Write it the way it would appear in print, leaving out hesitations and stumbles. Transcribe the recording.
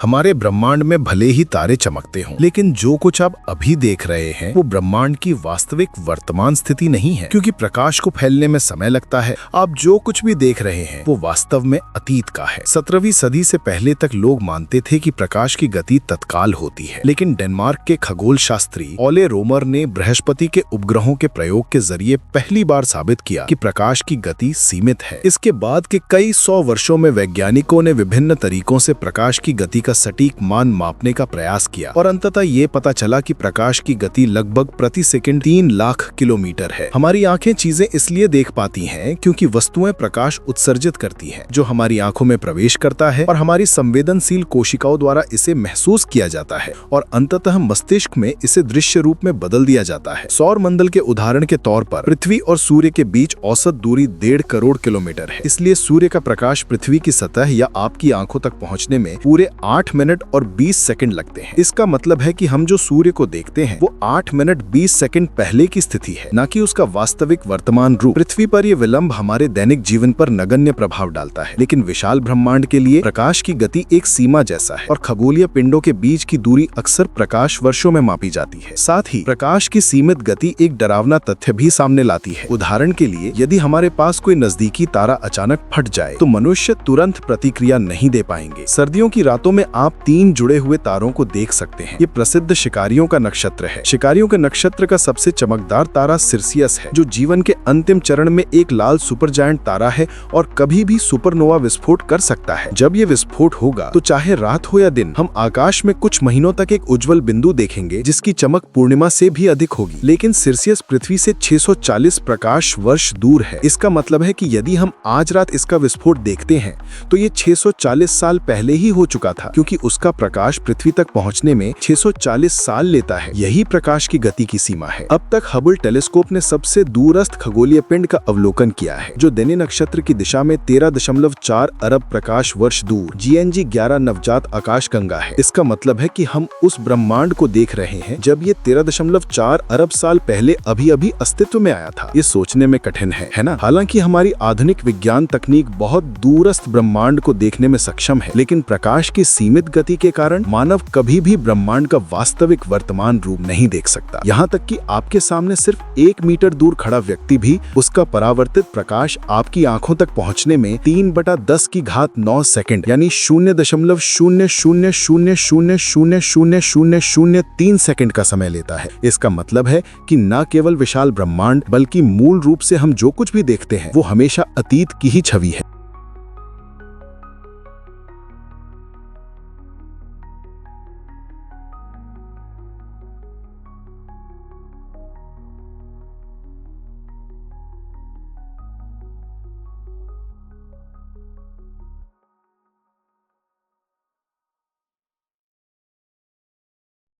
हमारे ब्रह्मांड में भले ही तारे चमकते हों, लेकिन जो कुछ आप अभी देख रहे हैं वो ब्रह्मांड की वास्तविक वर्तमान स्थिति नहीं है, क्योंकि प्रकाश को फैलने में समय लगता है। आप जो कुछ भी देख रहे हैं वो वास्तव में अतीत का है। 17वीं सदी से पहले तक लोग मानते थे कि प्रकाश की गति तत्काल होती है, लेकिन डेनमार्क के खगोल शास्त्री ओले रोमर ने बृहस्पति के उपग्रहों के प्रयोग के जरिए पहली बार साबित किया कि प्रकाश की गति सीमित है। इसके बाद के कई 100 वर्षों में वैज्ञानिकों ने विभिन्न तरीकों से प्रकाश की गति का सटीक मान मापने का प्रयास किया और अंततः ये पता चला कि प्रकाश की गति लगभग प्रति सेकंड 3 लाख किलोमीटर है। हमारी आंखें चीजें इसलिए देख पाती हैं क्योंकि वस्तुएं प्रकाश उत्सर्जित करती हैं, जो हमारी आंखों में प्रवेश करता है और हमारी संवेदनशील कोशिकाओं द्वारा इसे महसूस किया जाता है और अंततः मस्तिष्क में इसे दृश्य रूप में बदल दिया जाता है। सौर मंडल के उदाहरण के तौर पर पृथ्वी और सूर्य के बीच औसत दूरी 1.5 करोड़ किलोमीटर है। इसलिए सूर्य का प्रकाश पृथ्वी की सतह या आपकी आंखों तक पहुंचने में पूरे 8 मिनट और 20 सेकंड लगते हैं। इसका मतलब है कि हम जो सूर्य को देखते हैं वो 8 मिनट 20 सेकंड पहले की स्थिति है, न कि उसका वास्तविक वर्तमान रूप। पृथ्वी पर यह विलंब हमारे दैनिक जीवन पर नगण्य प्रभाव डालता है, लेकिन विशाल ब्रह्मांड के लिए प्रकाश की गति एक सीमा जैसा है और खगोलीय पिंडों के बीच की दूरी अक्सर प्रकाश वर्षों में मापी जाती है। साथ ही प्रकाश की सीमित गति एक डरावना तथ्य भी सामने लाती है। उदाहरण के लिए, यदि हमारे पास कोई नजदीकी तारा अचानक फट जाए तो मनुष्य तुरंत प्रतिक्रिया नहीं दे पाएंगे। सर्दियों की रातों में आप 3 जुड़े हुए तारों को देख सकते हैं। ये प्रसिद्ध शिकारियों का नक्षत्र है। शिकारियों के नक्षत्र का सबसे चमकदार तारा सिरसियस है, जो जीवन के अंतिम चरण में एक लाल सुपरजायंट तारा है और कभी भी सुपरनोवा विस्फोट कर सकता है। जब ये विस्फोट होगा तो चाहे रात हो या दिन, हम आकाश में कुछ महीनों तक एक उज्जवल बिंदु देखेंगे जिसकी चमक पूर्णिमा से भी अधिक होगी। लेकिन सिरसियस पृथ्वी से 640 प्रकाश वर्ष दूर है। इसका मतलब है कि यदि हम आज रात इसका विस्फोट देखते हैं तो ये 640 साल पहले ही हो चुका था, क्योंकि उसका प्रकाश पृथ्वी तक पहुंचने में 640 साल लेता है। यही प्रकाश की गति की सीमा है। अब तक हबल टेलीस्कोप ने सबसे दूरस्थ खगोलीय पिंड का अवलोकन किया है, जो देने नक्षत्र की दिशा में 13.4 अरब प्रकाश वर्ष दूर GNG 11 नवजात आकाशगंगा है। इसका मतलब है कि हम उस ब्रह्मांड को देख रहे हैं जब ये 13.4 अरब साल पहले अभी अस्तित्व में आया था। ये सोचने में कठिन है ना? हालांकि हमारी आधुनिक विज्ञान तकनीक बहुत दूरस्थ ब्रह्मांड को देखने में सक्षम है, लेकिन प्रकाश की सीमित गति के कारण मानव कभी भी ब्रह्मांड का वास्तविक वर्तमान रूप नहीं देख सकता। यहाँ तक कि आपके सामने सिर्फ 1 मीटर दूर खड़ा व्यक्ति भी उसका परावर्तित प्रकाश आपकी आंखों तक पहुँचने में 3/10⁹ सेकंड यानी 0.0000000003 सेकंड का समय लेता है। इसका मतलब है कि न केवल विशाल ब्रह्मांड बल्कि मूल रूप से हम जो कुछ भी देखते हैं वो हमेशा अतीत की ही छवि है।